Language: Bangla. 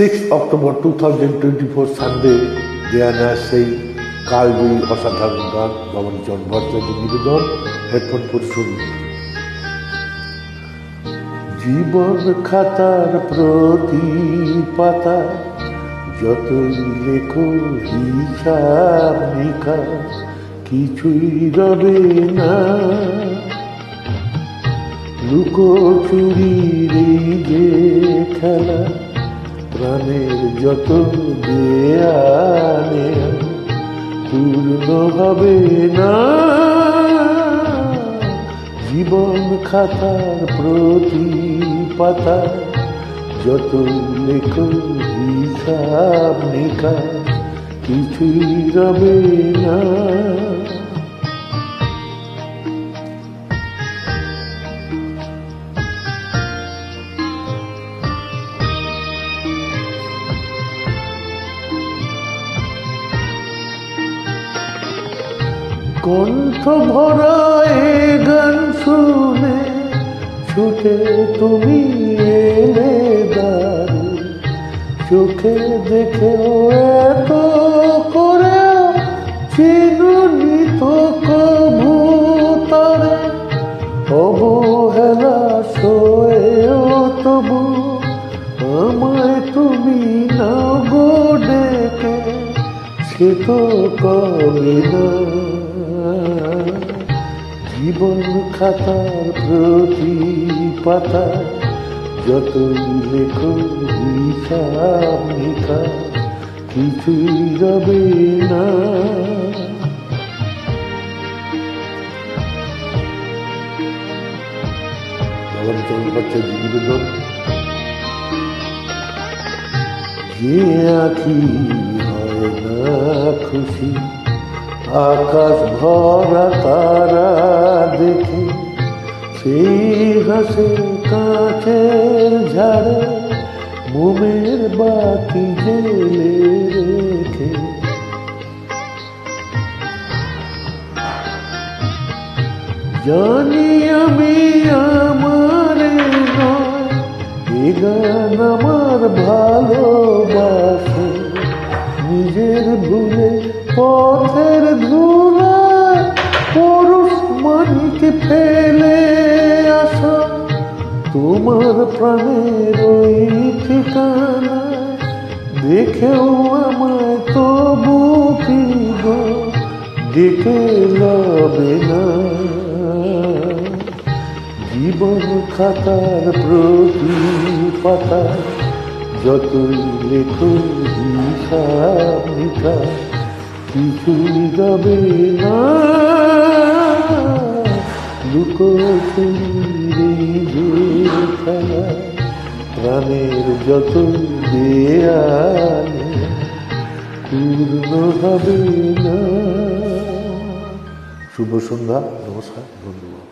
October 2024 সানডে দেয়া নেয় সেই কালজয়ী অসাধারণ গান ভবানীচরণ ভট্টাচার্য নিবেদন। হেডফোন পরে শুনুন। জীবন খাতার প্রতি পাতা যতই লেখো হিসাব নিকাশ কিছুই রবে না। লুকোচুরির এই যে খেলা প্রাণের যত দেয়া নেয়া পূর্ণ হবে না। জীবন খাতার প্রতি পাতা যতই লেখো হিসাব নিকাশ কিছুই রবে না। কণ্ঠ ভরা এ গান শুনে ছুটে তুমি এলে দাঁড়ে, চোখে দেখেও এত করে চিনুনি তো কভু তারে। অবহেলা সয়েও তবু আমায় তুমি না গো ডেকে, সে তো কবে না। জীবন খাতার প্রতি পাতা যতই লেখো হিসাব নিকাশ কিছুই রবে না। ভবানীচরণ ভট্টাচার্য নিবেদন। যে আঁখি হয় না খুশি আকাশ ভরা তারা দেখে, সেই হাসে কাঁচের ঝাড়ে মোমের বাতি জেলে রেখে। জানি আমি আমার নয় এ গান আমার ভালোবাসে, নিজের ভুলে পথের ধুলায় পরশ মানিকে ফেলে আসা। তোমার প্রাণের ওই ঠিকানায় দেখেও আমায় তবু কি গো ডেকে লবে না। জীবন খাতার প্রতি পাতা যতই লেখো হিসাব নিকাশ কিছুই রবে না। লুকোচুরির এই যে খেলা প্রাণের যত দেয়া পূর্ণ হবে না। শুভ সন্ধ্যা, নমস্কার, ধন্যবাদ।